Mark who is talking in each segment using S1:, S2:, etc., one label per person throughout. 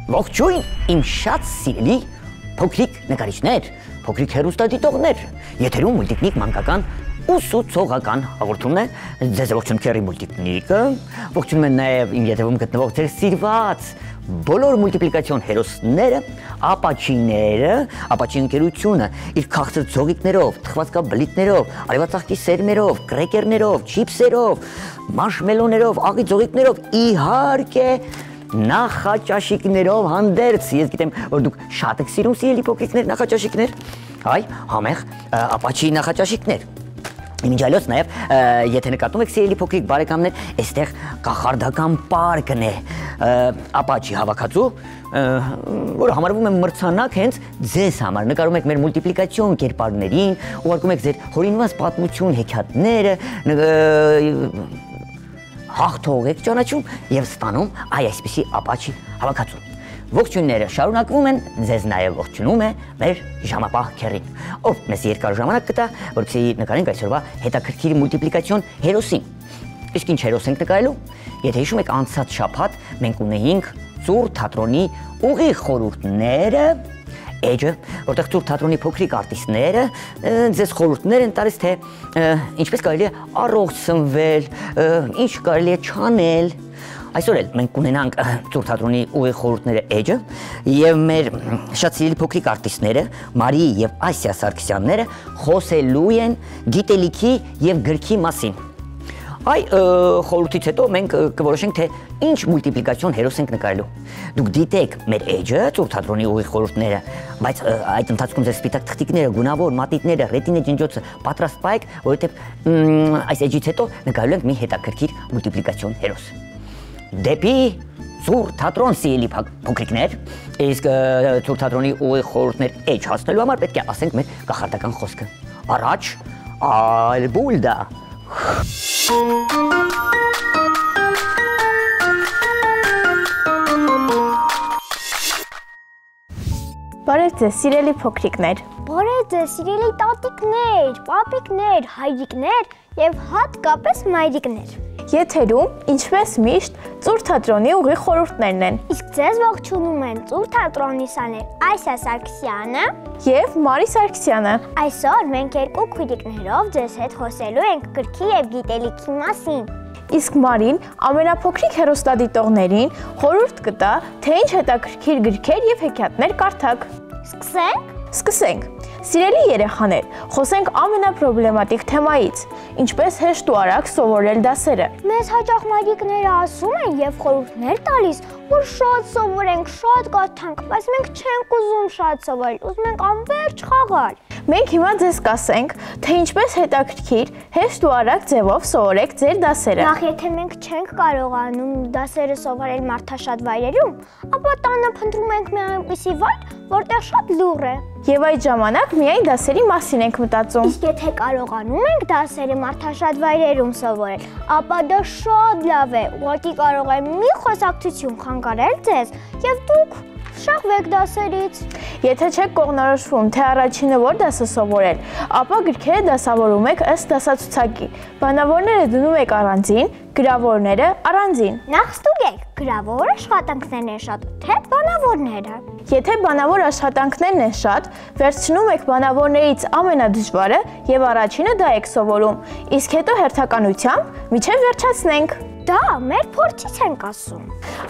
S1: Ողջույն իմ շատ սիրելի փոքրիկ նկարիչներ, փոքրիկ հեռուստադիտողներ, եթերում մուլտիկնիկ մանկական ուսուցողական հաղորդումն է, ձեզ ողջունում Քերի մուլտիկնիկը, ողջունում են նաև իմ եթերում գտնվող ձեր սիրված բոլոր մուլտիպլիկացիոն հերոսները, ապաչիները, ապաչի ընկերությունը իր քաղցր ձողիկներով, թխվածքաբլիթներով, արևածաղկի սերմերով, կրեկերներով, չիփսերով, մարշմելոներով, աղի ձողիկներով, իհարկե նախաճաշիկներով հանդերձ, ես գիտեմ, որ դուք շատ եք սիրում սիրելի փոքրիկներ նախաճաշիկներ, այ համեղ ապաչի նախաճաշիկներ։ Մինչ այլոց նաև եթե նկատում եք սիրելի փոքրիկ բարեկամներ, այստեղ կախարդական պարկն է, ապաչի հավաքածու, որը համարվում է մրցանակ հենց ձեզ համար, նկարում եք մեր մուլտիպլիկացիոն կերպարներին, ուղարկում եք ձեր հորինված պատմություն հեքիաթները, հաղթող եք ճանաչում և ստանում այսպիսի ապաչի հավաքածու։ Ողջույնները շարունակվում են, ձեզ նաև ողջունում է մեր ժամապահ Քերին, ով մեզ երկար ժամանակ կտա, որպեսզի նկարենք այսօրվա հետաքրքիր մուլտիպլիկացիոն հերոսին։ Իսկ ինչ հերոս ենք նկարելու, եթե հիշում եք անցած շաբաթ մենք ունեինք Ծուռ թատրոնի ուղիղ խորհուրդները, էջը, որտեղ Ծուռ թատրոնի փոքրիկ արտիստները ձեզ խորհուրդներ են տալիս, թե ինչպես կարելի է առողջ սնվել, ինչ կարելի է չանել։ Այսօր էլ մենք կունենանք Ծուռ թատրոնի ուղիղ խորհուրդները էջը և մեր շատ սիրելի փոքրիկ արտիստները Մարի և Ասիա Սարգսյանները խոսելու են գիտելիքի և գրքի մասին։ Այ խորհրդից հետո մենք կորոշենք, թե ինչ մուլտիպլիկացիոն հերոս ենք նկարելու։ Դուք դիտեք մեր էջը, Ծուռ թատրոնի ուղիղ խորհուրդները, բայց այդ ընթացքում ձեր սպիտակ թղթիկները, գունավոր մատիտները, ռետինե ջնջոցը պատրաստ պահեք, որովհետև այս էջից հետո նկարելու ենք մի հետաքրքիր մուլտիպլիկացիոն հերոս։ Դեպի Ծուռ թատրոն սիրելի փոքրիկներ, իսկ Ծուռ թատրոնի ուղիղ խորհուրդներ էջ հասնելու համար պետք է ասենք մեր կախարդական խոսքը։ Առաջ Ալբուլդա։
S2: Բարև ձեզ սիրելի փոքրիկներ։
S3: Բարև ձեզ սիրելի տատիկներ, պապիկներ, հայրիկներ և հատկապես մայրիկներ։
S2: Եթերում ինչպես միշտ Ծուռ թատրոնի ուղիղ խորհուրդներն են։
S3: Իսկ ձեզ ողջունում են Ծուռ թատրոնի սաներ Ասիա Սարգսյանը
S2: և Մարի Սարգսյանը։
S3: Այսօր մենք երկու քույրիկներով ձեզ հետ խոսելու ենք գրքի և գիտելիքի մասին։
S2: Իսկ Մարին ամենափոքրիկ հեռուստադիտողներին խորհուրդ կտա, թե ինչ հետաքրքիր գրքեր և հեքիաթներ կարդաք։
S3: Սկսենք։
S2: Սկսենք։ Սիրելի երեխաներ, խոսենք ամենապրոբլեմատիկ թեմայից, ինչպես հեշտ ու արագ սովորել դասերը։
S3: Մեզ հաճախ մայրիկները ասում են և խորհուրդներ տալիս, որ շատ սովորենք, շատ կարդանք, բայց մենք չենք ուզում շատ սովորել, ուզում ենք անվերջ խաղալ։
S2: Մենք հիմա ձեզ կասենք, թե ինչպես հետաքրքիր, հեշտ ու արագ ձևով սովորեք ձեր դասերը։
S3: Նախ եթե մենք չենք կարողանում դասերը սովորել մարդաշատ վայրերում, ապա տանը փնտրում ենք մի այնպիսի վայր, որտեղ շատ լուռ է։
S2: Եվ այդ ժամանակ միայն դասերի մասին ենք մտածում։
S3: Իսկ եթե կարողանում ենք դասերը մարդաշատ վայրերում սովորել, ապա դա շատ լավ է, ուղղակի կարող է մի խոսակցություն խանգարել ձեզ և դուք շահվեք դասերից։
S2: Եթե չեք կողմնորոշվում, թե առաջինը որ դասը սովորել, ապա գրքերը դասավորում եք ըստ դասացուցակի։ Բանավորները դնում եք առանձին, գրավորները առանձին։
S3: Նախ ստուգեք, գրավոր աշխատանքներն են շատ, թե բանավորները։
S2: Եթե բանավոր աշխատանքներն են շատ, վերցնում եք բանավորներից ամենադժվարը և առաջինը դա եք սովորում, իսկ հետո հերթականությամբ մինչև վերջացնենք։
S3: Դա մեր փորձից ենք ասում։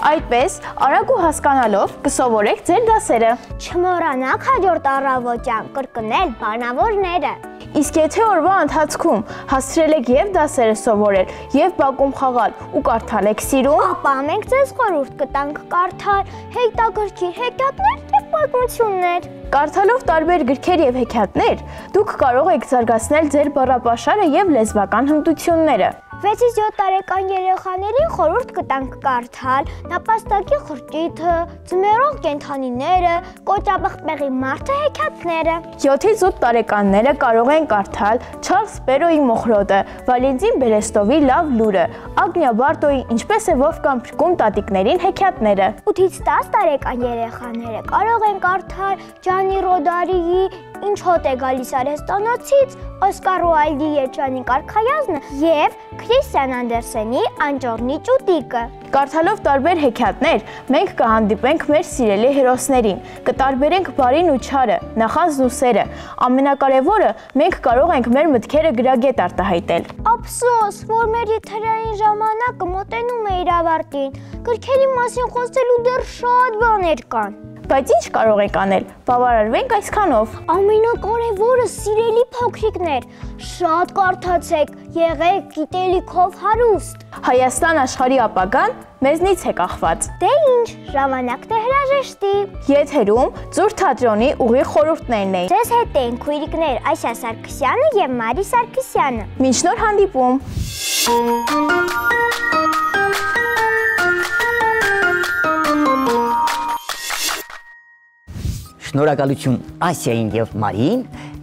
S2: Այդպես, արագ ու հասկանալով կսովորեք ձեր դասերը։
S3: Չմոռանաք հաջորդ առավոտյան կրկնել բանավորները։
S2: Իսկ եթե օրվա ընթացքում հասցրել եք և դասերը սովորել, և բակում խաղալ ու կարդալ եք սիրում,
S3: ապա մենք ձեզ խորհուրդ կտանք կարդալ հետաքրքիր հեքիաթներ և պատմություններ։
S2: Կարդալով տարբեր գրքեր և հեքիաթներ, դուք կարող եք զարգացնել ձեր բառապաշարը և լեզվական հմտությունները։
S3: 6-ից 7 տարեկան երեխաներին խորհուրդ կտանք կարդալ նապաստակի խրճիթը, ձմեռող կենդանիները, կոճաբղբեղի մարդը հեքիաթները։
S2: 7-ից 8 տարեկանները կարող են կարդալ Չարլզ Պերոյի Մոխրոտը, Վալենտին Բերեստովի Լավ լուրը, Ագնիա Բարտոյի Ինչպես է Վոլֆգանգ Փրկում տատիկներին հեքիաթները։
S3: 8-ից 10 տարեկան երեխաները կարող են կարդալ Ջանի Ռոդարիի Ինչ հոտ է գալիս արհեստանոցից, Օսկար Ուայլդի Երջանիկ արքայազնը եւ Քրիստիան Անդերսենի Անճոռնի ճուտիկը։
S2: Կարդալով տարբեր հեքիաթներ, մենք կհանդիպենք մեր սիրելի հերոսներին, կտարբերենք բարին ու չարը, նախանձն ու սերը։ Ամենակարևորը, մենք կարող ենք մեր մտքերը գրագետ արտահայտել։
S3: Ափսոս, որ մեր եթերային ժամանակը մոտենում է իր ավարտին։ Գրքերի մասին խոսելու դեռ շատ բաներ կան։
S2: Բայց ինչ կարող ենք անել, բավարարվենք այսքանով։
S3: Ամենակարևորը սիրելի փոքրիկներ, շատ կարդացեք, եղեք գիտելիքով հարուստ։
S2: Հայաստան աշխարհի ապագան մեզնից է կախված։
S3: Դե ինչ, ժամանակն է հրաժեշտի։
S2: Եթերում Ծուր թատրոնի ուղիղ խորհուրդներն էին։
S3: Ձեզ հետ են քույրիկներ Այսյա Սարգսյանը եւ Մարի Սարգսյանը։
S2: Մինչ նոր հանդիպում։
S1: Շնորհակալություն Ասիային եւ Մարիին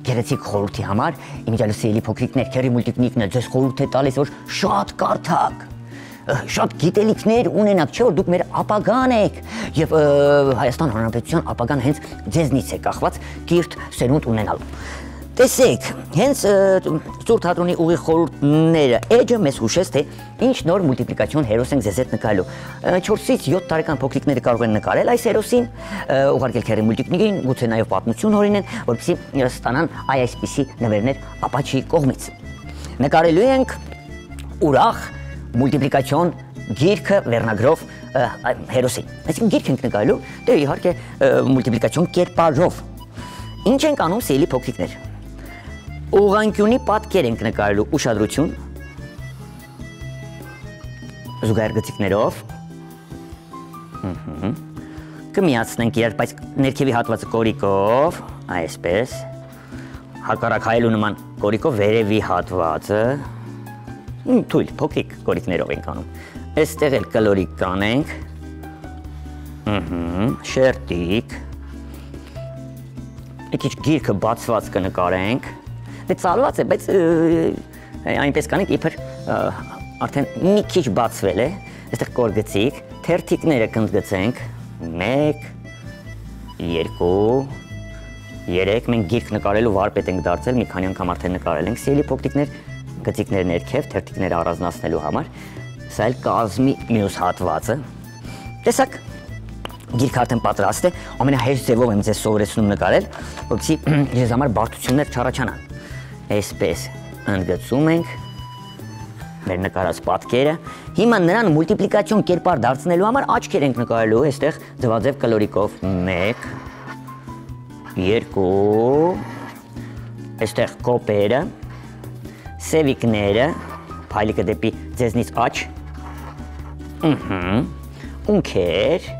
S1: գեղեցիկ խորհրդի համար։ Իմիջիալու սիրելի փոքրիկներ, քերի մուլտիկնիկն ձեզ խորհուրդ է տալիս, որ շատ կարդաք, շատ գիտելիքներ ունենաք, չէ՞ որ դուք մեր ապագան եք եւ Հայաստան Հանրապետության ապագան հենց ձեզնից է կախված կիրթ սերունդ ունենալու։ Տեսեք, հենց Ծուր թատրոնի ուղիղ խորհուրդները էջը մեզ հուշեց, թե ինչ նոր մուլտիպլիկացիոն հերոս ենք ձեզ հետ նկարելու։ 4-ից 7 տարեկան փոքրիկները կարող են նկարել այս հերոսին, ուղարկել քերի մուլտիկներին, գուցե նաև պատմություն հորինեն, որպեսզի ստանան այսպիսի նվերներ ապաչի կողմից։ Նկարելու ենք ուրախ մուլտիպլիկացիոն գիրքը վերնագրով հերոսին։ Այսինքն գիրք ենք նկարելու, դե իհարկե մուլտիպլիկացիոն կերպարով։ Ինչ ենք անում սիրելի փոքրիկներ։ Ուղղանկյունի պատկեր ենք նկարելու ուշադրություն, զուգահեռ գծիկներով, կմիացնենք իրար, բայց ներքևի հատվածը կորիկով, այսպես, հակառակ հայելու նման կորիկով վերևի հատվածը, թույլ, փոքրիկ կորիկներով ենք անում, այստեղ էլ կլորիկ կանենք, շերտիկ, մի քիչ գիրքը բացված կնկարենք, դե ծալված է, բայց այնպես կանենք, իբր արդեն մի քիչ բացվել է, այստեղ կորգծիկ, թերթիկները կընդգծենք, 1, 2, 3, մենք գիրք նկարելու վարպետ ենք դարձել, մի քանի անգամ արդեն նկարել ենք սիրելի փոքրիկներ, գծիկներ ներքև, թերթիկները առանձնացնելու համար, սա էլ կազմի մյուս հատվածը, տեսակ, գիրքը արդեն պատրաստ է, ամենահեշտ ձևով եմ ձեզ սովորեցնում նկարել, որպեսզի ձեզ համար բարդություններ չառաջանան։ Այսպես ընդգծում ենք մեր նկարած պատկերը։ Հիմա նրան մուլտիպլիկացիոն կերպար դարձնելու համար աչքեր ենք նկարելու, այստեղ ձվաձև կլորիկով 1, 2, այստեղ կոպերը, սևիկները, փայլիկը դեպի ձեզնից աչ, ունքեր,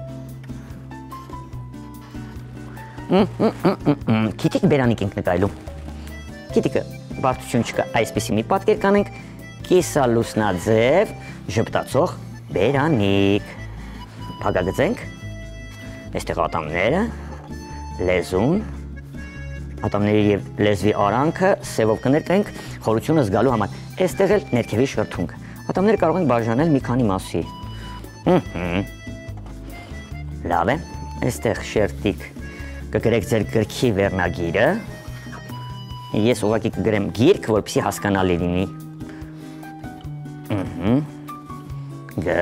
S1: քիթիկ բերանիկ ենք նկարելու, քիթիկը բարդություն չկա, այսպեսի մի պատկեր կանենք, կիսալուսնաձև, ժպտացող բերանիկ, փակագծենք, այստեղ ատամները, լեզուն, ատամների և լեզվի արանքը սևով կներկենք խորությունը զգալու համար, այստեղ էլ ներքևի շրթունք, ատամները կարող ենք բաժանել մի քանի մասի, լավ է, այստեղ շերտիկ կգրեք ձեր գրքի վերնագիրը, ես ուղղակի կգրեմ գիրք, որպեսզի հասկանալի լինի, Գ,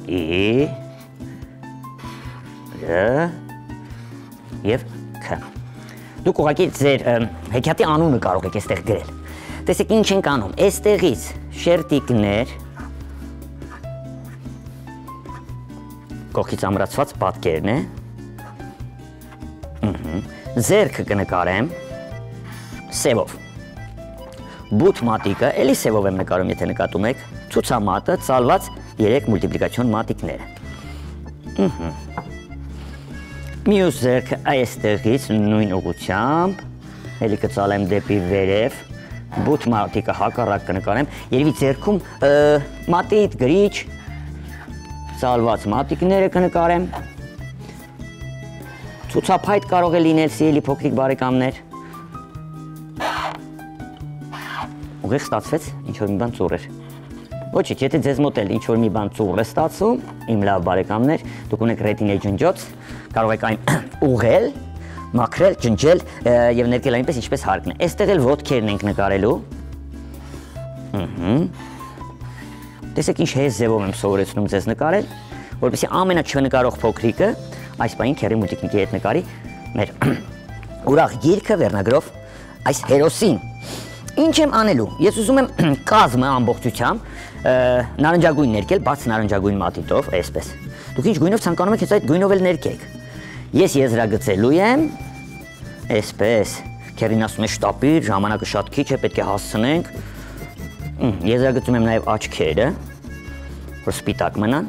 S1: I, Ր և Ք։ Դուք ուղղակի ձեր հեքիաթի անունը կարող եք այստեղ գրել։ Տեսեք ինչ ենք անում, այստեղից շերտիկներ, կողքից ամրացված պատկերն է, ձերքը կնկարեմ սևով, բութ մատիկը, էլի սևով եմ նկարում, եթե նկատում եք, ցուցամատը, ծալված 3 մուլտիպլիկացիոն մատիկները։ Մյուս ձերքը այստեղից նույն ուղղությամբ, էլի կծալեմ դեպի վերև, բութ մատիկը հակառակ կնկարեմ, երևի ձեռքում մատիտ, գրիչ, ծալված մատիկները կնկարեմ, ցուցափայտ կարող է լինել սիրելի փոքրիկ բարեկամներ, ուղիղ ստացվեց ինչ-որ մի բան ծուռ էր, ոչինչ, եթե ձեզ մոտ էլ ինչ-որ մի բան ծուռ է ստացվում, իմ լավ բարեկամներ, դուք ունեք ռետինայի ջնջոց, կարող եք այն ուղղել, մաքրել, ջնջել եւ ներկել այնպես ինչպես հարկն է։ Այստեղ էլ ոտքերն ենք նկարելու։ Տեսեք ինչ հեզ ձևով եմ սովորեցնում ձեզ նկարել, որպեսզի ամենաչնկարող փոքրիկը այս պահին քերի մուտիկնիկի հետ նկարի մեր ուրախ գիրքը վերնագրով այս հերոսին։ Ինչ եմ անելու։ Ես ուզում եմ կազմը ամբողջությամբ նարնջագույն ներկել, բաց նարնջագույն մատիտով, այսպես։ Դուք ինչ գույնով ցանկանում եք, հենց այդ գույնով էլ ներկեք։ Ես եզրագծելու եմ, այսպես, քերին ասում է շտապիր, ժամանակը շատ քիչ է, պետք է հասցնենք։ Եզրագծում եմ նաև աչքերը, որ սպիտակ մնան։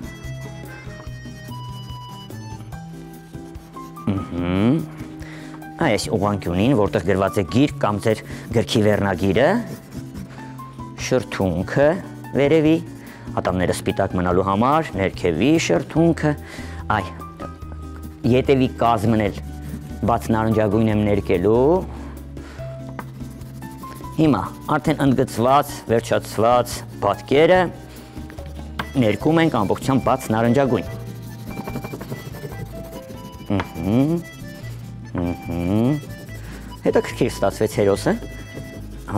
S1: Այս ուղղանկյունին, որտեղ գրված է գիրք կամ ձեր գրքի վերնագիրը, շրթունքը վերևի, ատամները սպիտակ մնալու համար, ներքևի շրթունքը, այ ետևի կազմն էլ բաց նարնջագույն եմ ներկելու։ Հիմա արդեն ընդգծված, վերջացված պատկերը ներկում ենք ամբողջությամբ բաց նարնջագույն։ Հետաքրքիր ստացվեց հերոսը։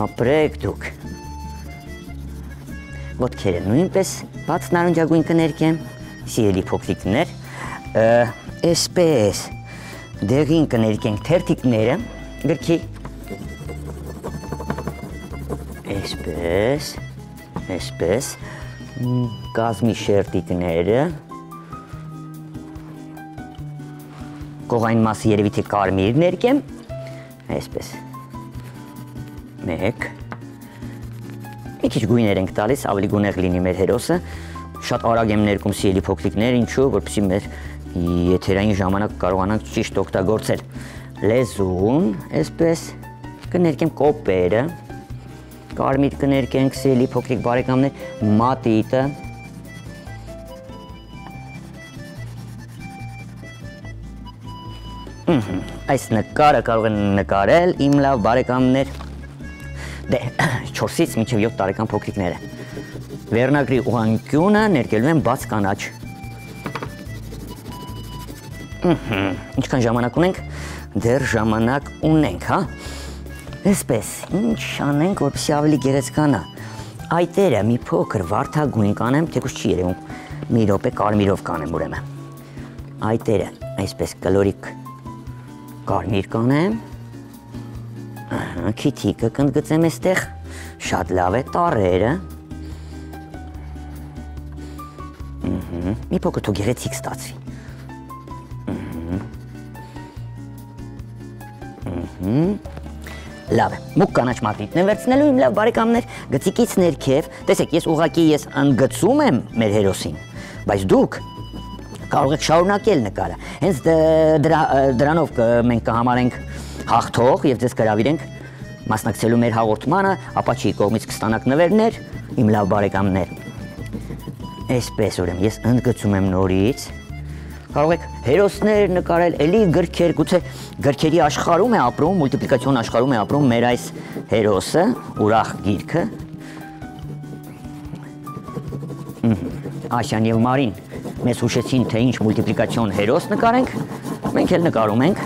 S1: Ապրեք դուք։ Ոտքերը նույնպես բաց նարնջագույն կներկեմ, սիրելի փոքրիկներ։ Այսպես դեղին կներկենք թերթիկները գրքի, այսպես, կազմի շերտիկները, կողային մասը երևի թե կարմիր ներկեմ, այսպես, մեկ, մի քիչ գույներ ենք տալիս, ավելի գունեղ լինի մեր հերոսը, շատ արագ եմ ներկում սիրելի փոքրիկներ, ինչու, որպեսզի մեր եթերային ժամանակ կարողանանք ճիշտ օգտագործել։ Լեզուն, այսպես, կներկեմ կոպերը, կարմիր կներկենք սիրելի փոքրիկ բարեկամներ, մատիտը, այս նկարը կարող են նկարել իմ լավ բարեկամներ, դե 4-ից մինչև 7 տարեկան փոքրիկները։ Վերնագրի ուղղանկյունը ներկելու եմ բաց կանաչ։ Ինչքան ժամանակ ունենք, դեռ ժամանակ ունենք, հա։ Այսպես, ինչ անենք, որպեսզի ավելի գեղեցկանա։ Այտերը մի փոքր վարդագույն կանեմ, թեկուզ չի երևում, մի րոպե կարմիրով կանեմ ուրեմն։ Այտերը այսպես կլորիկ կարմիր կանեմ։ Քիթիկը կընդգծեմ այստեղ, շատ լավ է, տառերը։ Մի փոքր թող գեղեցիկ ստացվի։ Լավ է, մուկ կանաչ մատիտն եմ վերցնելու իմ լավ բարեկամներ, գծիկից ներքև, տեսեք, ես ուղղակի ընդգծում եմ մեր հերոսին, բայց դուք կարող եք շարունակել նկարը, հենց դրանով մենք կհամարենք հաղթող և ձեզ կհրավիրենք մասնակցելու մեր հաղորդմանը, ապաչիի կողմից կստանաք նվերներ, իմ լավ բարեկամներ։ Այսպես ուրեմն ես ընդգծում եմ նորից, կարող եք հերոսներ նկարել, էլի գրքեր, գուցե գրքերի աշխարհում է ապրում, մուլտիպլիկացիոն աշխարհում է ապրում մեր այս հերոսը, ուրախ գիրքը։ Աշյան և Մարին մեզ հուշեցին, թե ինչ մուլտիպլիկացիոն հերոս նկարենք, մենք էլ նկարում ենք,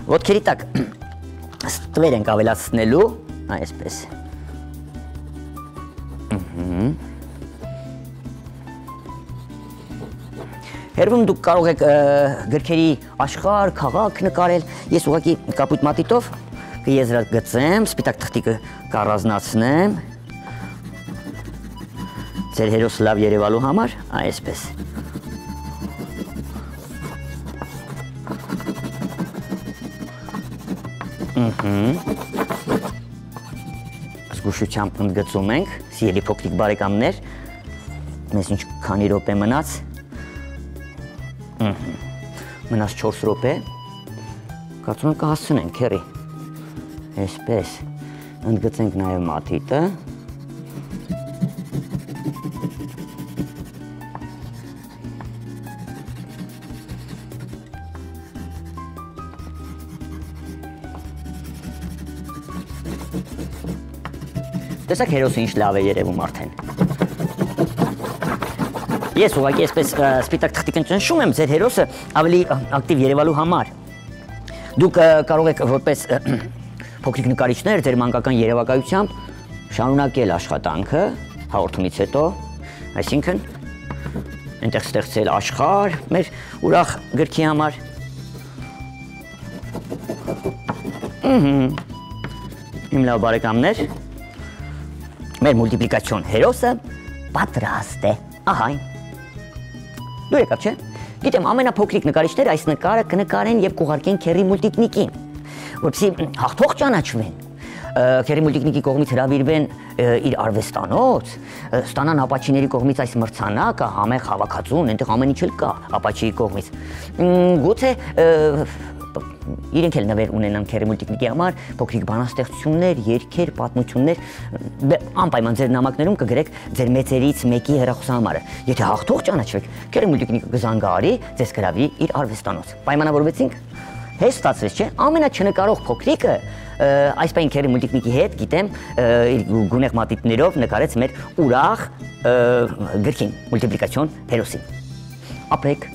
S1: ոտքերի տակ ստվեր ենք ավելացնելու, այսպես։ Հերվում դուք կարող եք գրքերի աշխարհ, քաղաք նկարել, ես ուղղակի կապույտ մատիտով կեզրագծեմ, սպիտակ թղթիկը կառանձնացնեմ, ձեր հերոսը լավ երևալու համար, այսպես։ Զգուշությամբ ընդգծում ենք, սիրելի փոքրիկ բարեկամներ, մեզ ինչ քանի րոպե մնաց, մնաց 4 րոպե, կարծում եմ կհասցնենք, քերի, այսպես, ընդգծենք նաև մատիտը։ Տեսակ հերոսը ինչ լավ է երևում արդեն։ Ես ուղղակի այսպես սպիտակ թղթիկ ընճնշում եմ ձեր հերոսը ավելի ակտիվ երևալու համար։ Դուք կարող եք որպես փոքրիկ նկարիչներ ձեր մանկական երևակայությամբ շարունակել աշխատանքը հաղորդումից հետո, այսինքն այնտեղ ստեղծել աշխարհ մեր ուրախ գրքի համար։ Իմ լավ բարեկամներ, մեր մուլտիպլիկացիոն հերոսը պատրաստ է։ Ահա այն։ Դու եկավ, չէ՞։ Գիտեմ, ամենափոքրիկ նկարիչները այս նկարը կնկարեն եւ կուղարկեն Քերի մուլտիկնիկին, որպեսզի հաղթող ճանաչվեն։ Քերի մուլտիկնիկի կողմից հրավիրվեն իր արվեստանոց, ստանան ապաչիների կողմից այս մրցանակը, համեղ հավաքածուն, այնտեղ ամեն ինչ էլ կա ապաչիի կողմից։ Գուցե իրենք էլ նվեր ունենան Քերի մուլտիկնիկի համար, փոքրիկ բանաստեղծություններ, երգեր, պատմություններ, անպայման ձեր նամակներում կգրեք ձեր մեծերից մեկի հեռախոսահամարը։ Եթե հաղթող ճանաչվեք, Քերի մուլտիկնիկը կզանգահարի, ձեզ կհրավիրի իր արվեստանոց։ Պայմանավորվեցինք։ Հեշտ ստացվեց, չէ՞։ Ամենաչնկարող փոքրիկը այս պայն Քերի մուլտիկնիկի հետ, գիտեմ, իր գունեղ մատիտներով նկարեց մեր ուրախ գրքին, մուլտիպլիկացիոն հերոսին։ Ապրեք,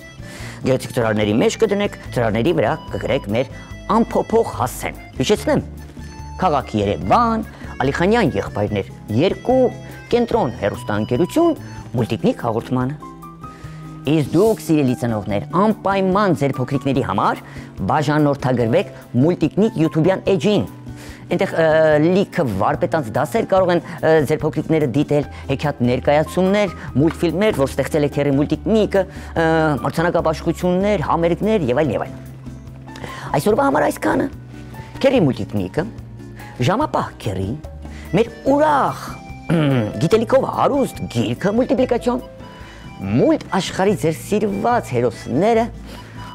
S1: գեղեցիկ ծրարների մեջ կդնեք, ծրարների վրա կգրեք մեր անփոփոխ հասցեն։ Հիշեցնեմ, քաղաք Երևան, Ալիխանյան եղբայրներ 2, կենտրոն հեռուստաընկերություն, մուլտիկնիկ հաղորդմանը։ Իսկ դուք, սիրելի ծնողներ, անպայման ձեր փոքրիկների համար բաժանորդագրվեք մուլտիկնիկ YouTube-յան էջին։ Այնտեղ լիքը վարպետանց դասեր կարող են ձեր փոքրիկները դիտել, հեքիաթ ներկայացումներ, մուլտֆիլմներ, որ ստեղծել է Քերի մուլտիկնիկը, մրցանակաբաշխություններ, համերգներ եւ այլն եւ այլն։ Այսօրվա համար այսքանը։ Քերի մուլտիկնիկը, ժամապահ Քերին, մեր ուրախ գիտելիքով հարուստ գիրքը մուլտիպլիկացիոն, մուլտ աշխարհի ձեր սիրված հերոսները,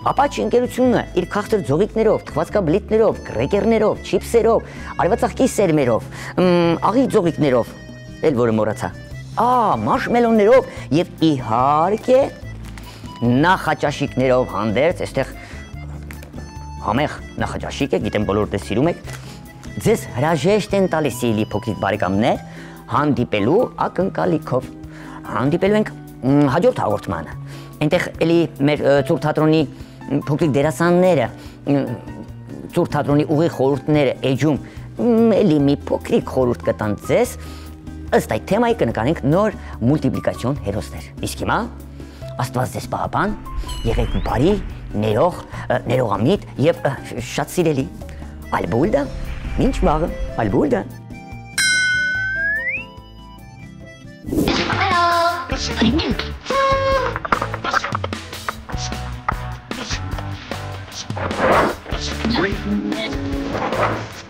S1: Ապաչի ընկերությունը իր քաղցր ձողիկներով, թխվածքաբլիթներով, կրեկերներով, չիփսերով, արևածաղկի սերմերով, աղի ձողիկներով, էլ որը մոռացա, մաշմելոններով եւ իհարկե նախաճաշիկներով հանդերձ, այստեղ համեղ նախաճաշիկ է, գիտեմ բոլորդ է սիրում եք, ձեզ հրաժեշտ են տալիս սիրելի փոքրիկ բարեկամներ, հանդիպելու ակնկալիքով։ Հանդիպելու ենք հաջորդ հաղորդմանը։ Այնտեղ էլի մեր Ծուռ թատրոնի փոքրիկ դերասանները, Ծուռ թատրոնի ուղիղ խորհուրդները էջում էլի մի փոքրիկ խորհուրդ կտան ձեզ, ըստ այդ թեմայի կնկարենք նոր մուլտիպլիկացիոն հերոսներ։ Իսկ հիմա Աստված ձեզ պահապան, եղեք բարի, ներողամիտ եւ շատ սիրելի։ Ալբուլդա, մինչ վաղը, ալբուլդա։ Great.